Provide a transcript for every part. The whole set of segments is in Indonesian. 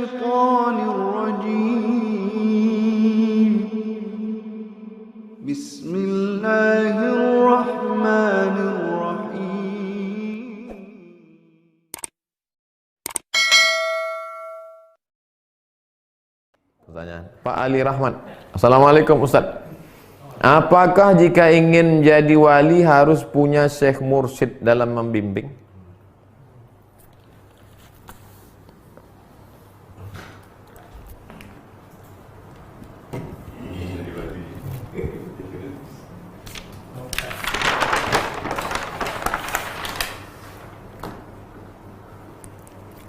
الشيطان الرجيم بسم الله الرحمن الرحيم. Pertanyaan Pak Ali Rahman. Assalamualaikum Ustaz. Apakah jika ingin jadi wali harus punya syekh mursyid dalam membimbing?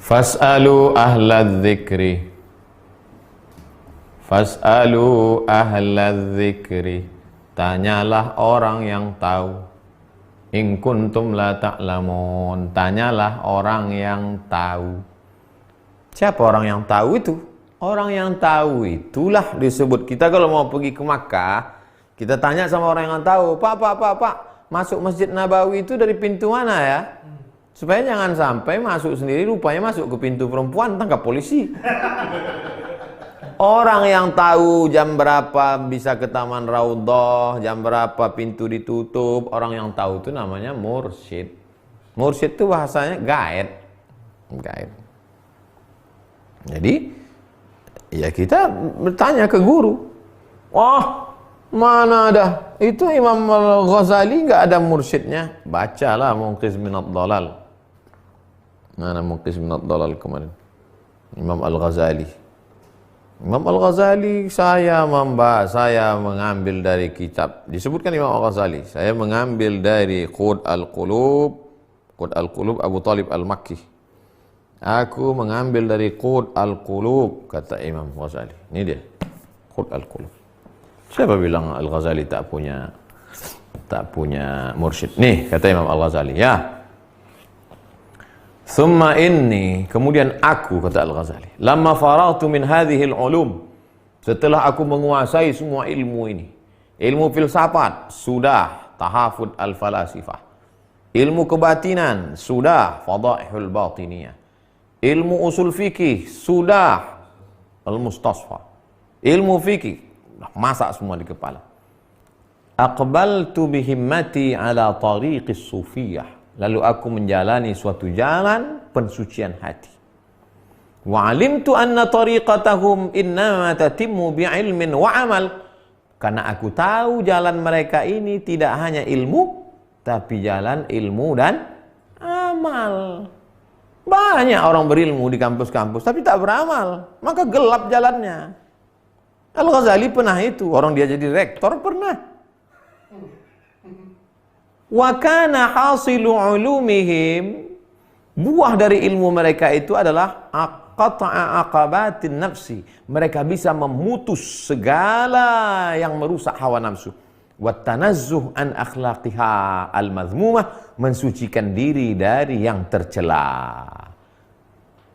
Fas'alu ahlal dzikri. Fas'alu ahlal dzikri. Tanyalah orang yang tahu. In kuntum la ta'lamun. Tanyalah orang yang tahu. Siapa orang yang tahu itu? Orang yang tahu itulah disebut. Kita kalau mau pergi ke Makkah, kita tanya sama orang yang tahu, Pak, masuk Masjid Nabawi itu dari pintu mana ya? Supaya jangan sampai masuk sendiri, rupanya masuk ke pintu perempuan, tangkap polisi. Orang yang tahu jam berapa bisa ke Taman Raudhah, jam berapa pintu ditutup, orang yang tahu itu namanya mursyid. Mursyid itu bahasanya guide. Jadi, ya kita bertanya ke guru. Wah, mana ada? Itu Imam Al-Ghazali nggak ada mursyidnya. Bacalah Munqiz Minadh Dhalal. Mana Munqiz Minadh Dhalal kemarin? Imam Al-Ghazali. Imam Al-Ghazali saya mengambil dari kitab. Disebutkan Imam Al-Ghazali. Saya mengambil dari Qud Al-Qulub Abu Talib Al-Makki. Aku mengambil dari Qud Al-Qulub, kata Imam Al-Ghazali. Ini dia. Qud Al-Qulub. Siapa bilang Al-Ghazali tak punya mursyid? Nih, kata Imam Al-Ghazali, ya. Thumma inni, kemudian aku, kata Al-Ghazali, lamma faragtu min hadhil ulum, setelah aku menguasai semua ilmu ini, ilmu filsafat sudah, tahafud al-falasifah, ilmu kebatinan sudah, fadaihul batiniyah, ilmu usul fikih sudah, al-mustasfa, ilmu fikih masak semua di kepala. Aqbaltu bihimmati ala tariqis sufiyah, lalu aku menjalani suatu jalan pensucian hati. Wa alimtu anna tariqatahum innama tatimmu bi'ilmin wa amal, karena aku tahu jalan mereka ini tidak hanya ilmu, tapi jalan ilmu dan amal. Banyak orang berilmu di kampus-kampus tapi tak beramal, maka gelap jalannya. Al-Ghazali pernah itu, orang dia jadi rektor pernah. Wa kana hasilu ulumihim, buah dari ilmu mereka itu adalah qata'a aqabatin nafsi, mereka bisa memutus segala yang merusak hawa nafsu, wa tanazzuh an akhlaqiha al-madhmumah, mensucikan diri dari yang tercela.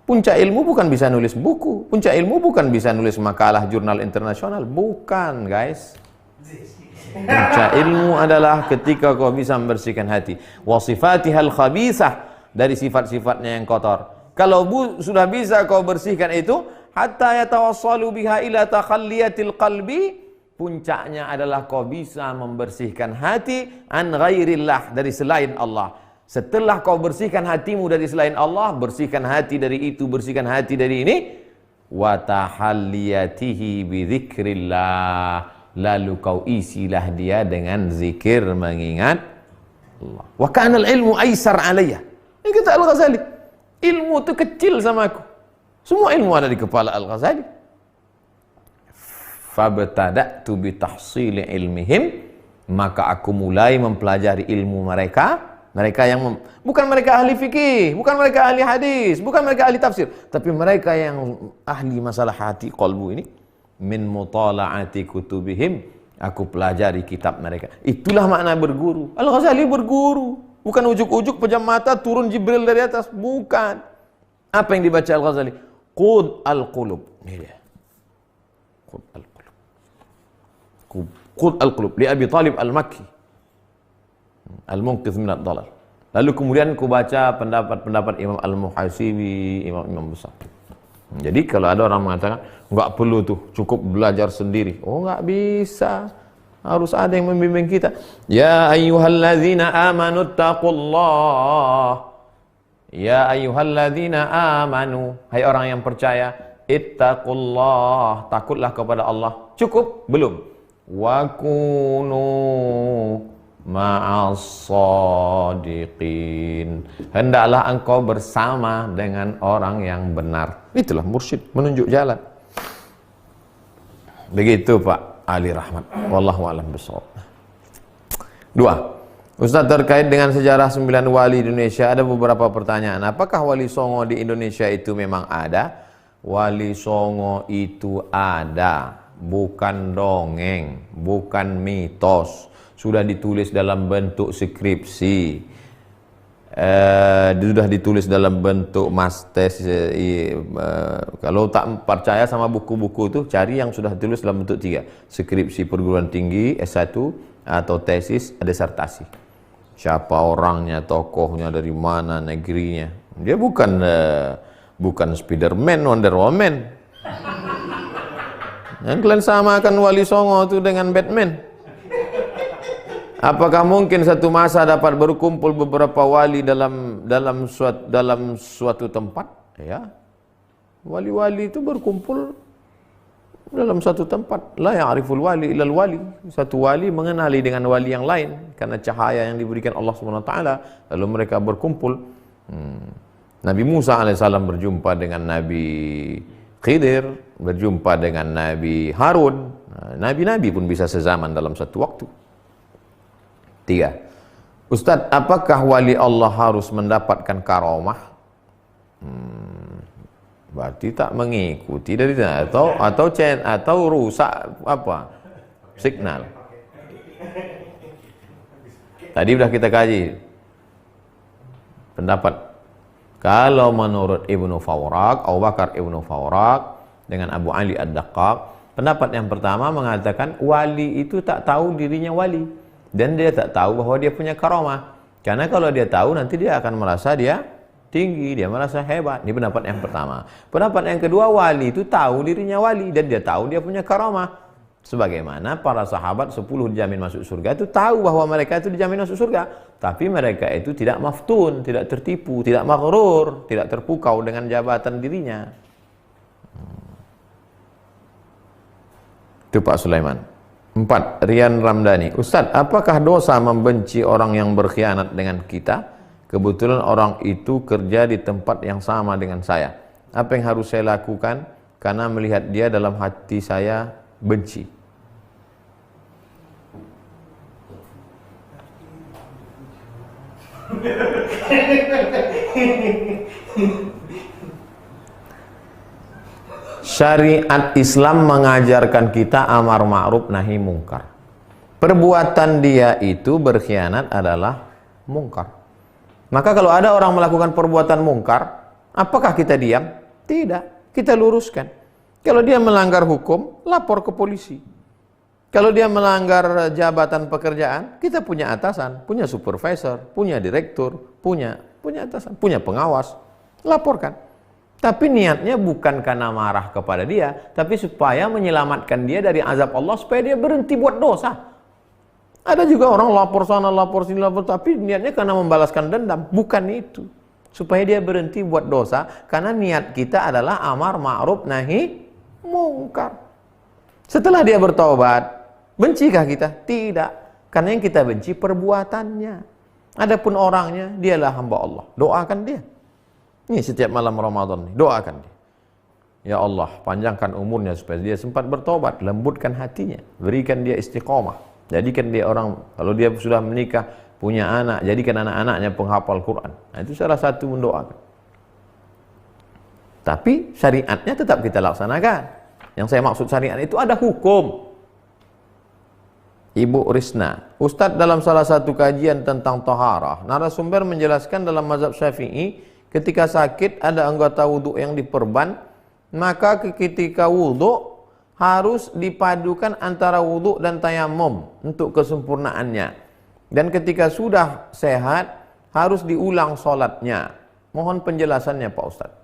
Puncak ilmu bukan bisa nulis buku, puncak ilmu bukan bisa nulis makalah jurnal internasional, bukan guys. Puncak ilmu adalah ketika kau bisa membersihkan hati. Wasifatihal khabithah, dari sifat-sifatnya yang kotor. Kalau sudah bisa kau bersihkan itu, hatta yatawassalu biha ila takhalliyatil qalbi, puncaknya adalah kau bisa membersihkan hati an ghairillah, dari selain Allah. Setelah kau bersihkan hatimu dari selain Allah, bersihkan hati dari itu, bersihkan hati dari ini, wa tahalliyatihi bi dzikrillah, lalu kau isilah dia dengan zikir mengingat Allah. Wa kana al-ilmu aisar alayya. Ini kata Al-Ghazali, ilmu itu kecil sama aku. Semua ilmu ada di kepala Al-Ghazali. Fabtada'tu bi tahsili ilmihim, maka aku mulai mempelajari ilmu mereka. Mereka yang bukan mereka ahli fikih, bukan mereka ahli hadis, bukan mereka ahli tafsir, tapi mereka yang ahli masalah hati, qalbu ini. Min mutala'ati kutubihim, aku pelajari kitab mereka. Itulah makna berguru. Al-Ghazali berguru, bukan ujuk-ujuk pejam mata turun Jibril dari atas, bukan. Apa yang dibaca Al-Ghazali? Qud Al-Qulub. Ini dia. Qud Al-Qulub. Qud Al-Qulub li Abi Talib Al-Makki, Al-Munqidh Minadh Dhalal. Lalu kemudian ku baca pendapat-pendapat Imam Al-Muhasibi, imam-imam besar. Jadi kalau ada orang mengatakan nggak perlu tuh, cukup belajar sendiri. Oh, nggak bisa. Harus ada yang membimbing kita. Ya ayyuhalladzina amanu taqullah. Ya ayyuhalladzina amanu. Hai orang yang percaya, ittaqullah, takutlah kepada Allah. Cukup? Belum. Wa kunu ma'as-shadiqin. Hendaklah engkau bersama dengan orang yang benar. Itulah mursyid, menunjuk jalan. Begitu Pak Ali Rahmat. Wallahu a'lam bishawab. 2. Ustaz, terkait dengan sejarah 9 wali Indonesia ada beberapa pertanyaan. Apakah wali Songo di Indonesia itu memang ada? Wali Songo itu ada, bukan dongeng, bukan mitos. Sudah ditulis dalam bentuk skripsi, sudah ditulis dalam bentuk mastes. Kalau tak percaya sama buku-buku itu, cari yang sudah ditulis dalam bentuk 3, skripsi perguruan tinggi, S1, atau tesis, disertasi. Siapa orangnya, tokohnya, dari mana, negerinya. Dia bukan Spiderman, Wonder Woman. Dan kalian samakan wali Songo itu dengan Batman. Apakah mungkin satu masa dapat berkumpul beberapa wali dalam suatu tempat? Ya. Wali-wali itu berkumpul dalam satu tempat. La ya'riful wali illal wali. Satu wali mengenali dengan wali yang lain karena cahaya yang diberikan Allah SWT. Lalu mereka berkumpul. Nabi Musa alaihissalam berjumpa dengan Nabi Khidir, berjumpa dengan Nabi Harun. Nabi-nabi pun bisa sezaman dalam satu waktu. 3. Ustadz, apakah wali Allah harus mendapatkan karomah? Berarti tak mengikuti dari atau rusak apa? Signal. Tadi sudah kita kaji pendapat. Kalau menurut Ibnu Fawrak, Abu Bakar Ibnu Fawrak dengan Abu Ali Ad-Daqqaq, pendapat yang pertama mengatakan wali itu tak tahu dirinya wali. Dan dia tak tahu bahwa dia punya karomah. Karena kalau dia tahu, nanti dia akan merasa dia tinggi, dia merasa hebat. Ini pendapat yang pertama. Pendapat yang kedua, wali itu tahu dirinya wali dan dia tahu dia punya karomah. Sebagaimana para sahabat 10 dijamin masuk surga itu tahu bahwa mereka itu dijamin masuk surga. Tapi mereka itu tidak maftun, tidak tertipu, tidak maghrur, tidak terpukau dengan jabatan dirinya. Itu Pak Sulaiman. 4. Rian Ramdhani. Ustadz, apakah dosa membenci orang yang berkhianat dengan kita? Kebetulan orang itu kerja di tempat yang sama dengan saya. Apa yang harus saya lakukan? Karena melihat dia dalam hati saya benci. Syariat Islam mengajarkan kita amar ma'ruf nahi mungkar. Perbuatan dia itu berkhianat adalah mungkar. Maka kalau ada orang melakukan perbuatan mungkar, apakah kita diam? Tidak, kita luruskan. Kalau dia melanggar hukum, lapor ke polisi. Kalau dia melanggar jabatan pekerjaan, kita punya atasan, punya supervisor, punya direktur, punya atasan, punya pengawas, laporkan. Tapi niatnya bukan karena marah kepada dia, tapi supaya menyelamatkan dia dari azab Allah, supaya dia berhenti buat dosa. Ada juga orang lapor sana, lapor sini, lapor, tapi niatnya karena membalaskan dendam. Bukan itu. Supaya dia berhenti buat dosa, karena niat kita adalah amar ma'ruf nahi mungkar. Setelah dia bertobat, bencikah kita? Tidak. Karena yang kita benci perbuatannya. Adapun orangnya, dialah hamba Allah. Doakan dia. Ini setiap malam Ramadan, doakan dia. Ya Allah, panjangkan umurnya supaya dia sempat bertobat, lembutkan hatinya, berikan dia istiqomah. Jadikan dia orang, kalau dia sudah menikah, punya anak, jadikan anak-anaknya penghafal Quran. Nah, itu salah satu mendoakan. Tapi syariatnya tetap kita laksanakan. Yang saya maksud syariat itu ada hukum. Ibu Risna, Ustadz, dalam salah satu kajian tentang taharah, narasumber menjelaskan dalam mazhab Syafi'i, ketika sakit ada anggota wudhu yang diperban, maka ketika wudhu harus dipadukan antara wudhu dan tayamum untuk kesempurnaannya. Dan ketika sudah sehat harus diulang sholatnya. Mohon penjelasannya Pak Ustadz.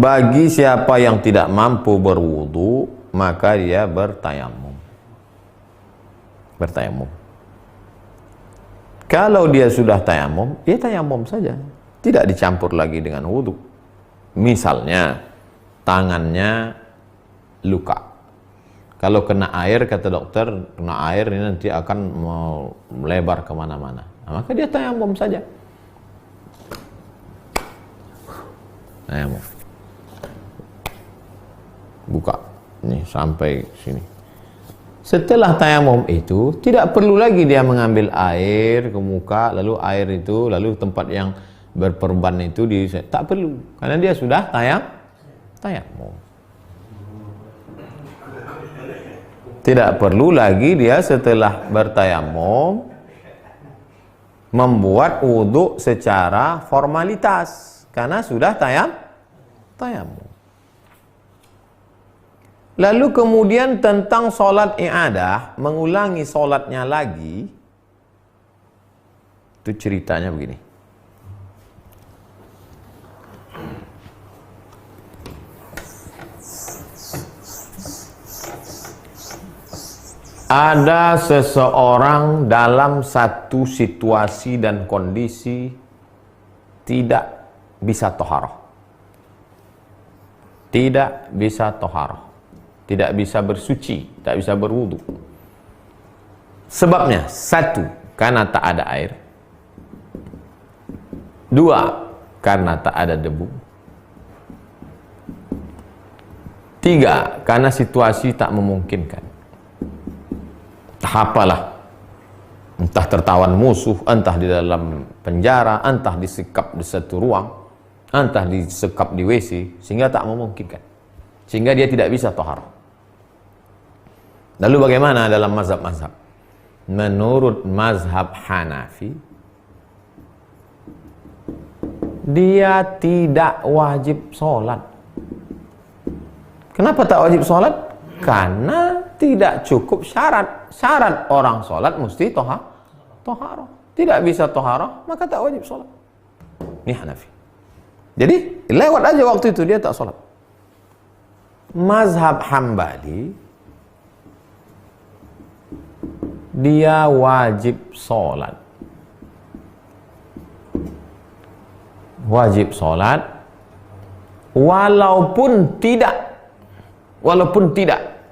Bagi siapa yang tidak mampu berwudu, maka dia bertayamum. Bertayamum. Kalau dia sudah tayamum, dia tayamum saja. Tidak dicampur lagi dengan wudu. Misalnya, tangannya luka. Kalau kena air, kata dokter, kena air ini nanti akan melebar kemana-mana. Nah, maka dia tayamum saja. Tayamum. Buka. Nih, sampai sini. Setelah tayamum itu, tidak perlu lagi dia mengambil air ke muka, lalu air itu, lalu tempat yang berperban itu, tak perlu. Karena dia sudah tayamum. Tidak perlu lagi dia setelah bertayamum membuat wudhu secara formalitas. Karena sudah tayamum. Lalu kemudian tentang sholat i'adah, mengulangi sholatnya lagi, itu ceritanya begini. Ada seseorang dalam satu situasi dan kondisi tidak bisa toharoh. Tidak bisa toharoh. Tidak bisa bersuci, tidak bisa berwudu. Sebabnya, satu, karena tak ada air. Dua, karena tak ada debu. Tiga, karena situasi tak memungkinkan. Entah apalah. Entah tertawan musuh, entah di dalam penjara, entah disekap di satu ruang, entah disekap di WC, sehingga tak memungkinkan. Sehingga dia tidak bisa toharoh. Lalu bagaimana dalam mazhab-mazhab? Menurut mazhab Hanafi, dia tidak wajib sholat. Kenapa tak wajib sholat? Karena tidak cukup syarat. Syarat orang sholat mesti toharoh. Tidak bisa toharoh, maka tak wajib sholat. Ini Hanafi. Jadi lewat aja waktu itu, dia tak sholat. Mazhab Hambali, dia wajib sholat. Wajib sholat walaupun tidak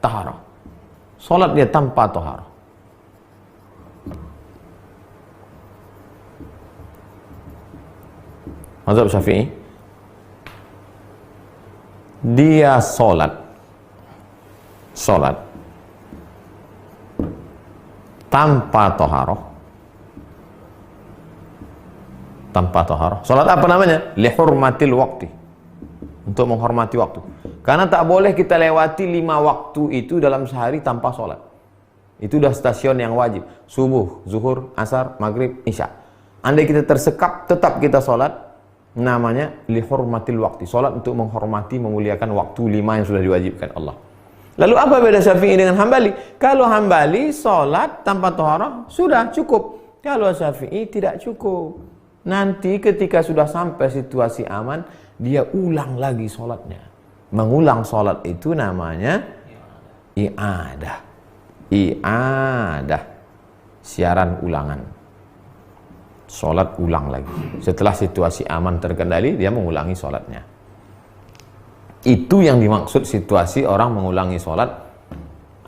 taharah. Sholat dia tanpa taharah. Mazhab Syafi'i, dia sholat tanpa toharoh. Salat apa namanya? Lihurmatil waktu. Untuk menghormati waktu. Karena tak boleh kita lewati 5 waktu itu dalam sehari tanpa sholat. Itu dah stasiun yang wajib. Subuh, zuhur, asar, maghrib, isya. Andai kita tersekap, tetap kita sholat. Namanya lihurmatil waktu. Sholat untuk menghormati, memuliakan waktu 5 yang sudah diwajibkan Allah. Lalu apa beda Syafi'i dengan Hambali? Kalau Hambali sholat tanpa toharah sudah cukup. Kalau Syafi'i tidak cukup. Nanti ketika sudah sampai situasi aman, dia ulang lagi sholatnya. Mengulang sholat itu namanya i'adah. Siaran ulangan. Sholat ulang lagi. Setelah situasi aman terkendali, dia mengulangi sholatnya. Itu yang dimaksud situasi orang mengulangi sholat.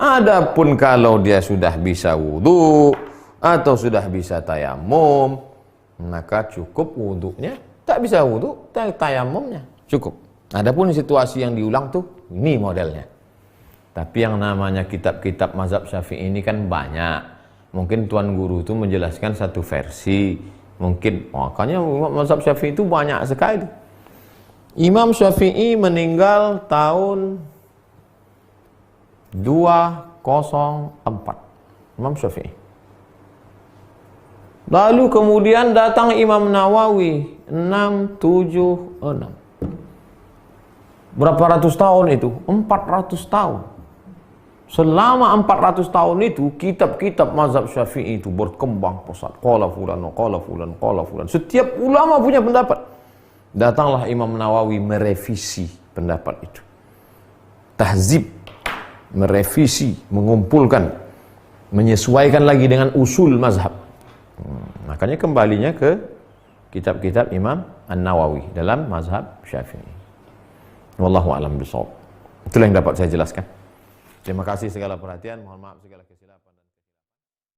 Adapun kalau dia sudah bisa wudu atau sudah bisa tayamum, maka cukup wudunya. Tak bisa wudu, tayamumnya cukup. Adapun situasi yang diulang tuh, ini modelnya. Tapi yang namanya kitab-kitab mazhab Syafi'i ini kan banyak. Mungkin Tuan Guru itu menjelaskan satu versi. Mungkin, makanya mazhab Syafi'i itu banyak sekali. Imam Syafi'i meninggal tahun 204. Imam Syafi'i. Lalu kemudian datang Imam Nawawi 676. Berapa ratus tahun itu? 400 tahun. Selama 400 tahun itu kitab-kitab mazhab Syafi'i itu berkembang pesat. Qala fulan, qala fulan. Setiap ulama punya pendapat. Datanglah Imam Nawawi merevisi pendapat itu. Tahzib, merevisi, mengumpulkan, menyesuaikan lagi dengan usul mazhab. Makanya kembalinya ke kitab-kitab Imam An-Nawawi dalam mazhab Syafi'i. Wallahu a'lam bishawab. Itulah yang dapat saya jelaskan. Terima kasih segala perhatian, mohon maaf segala kesalahan.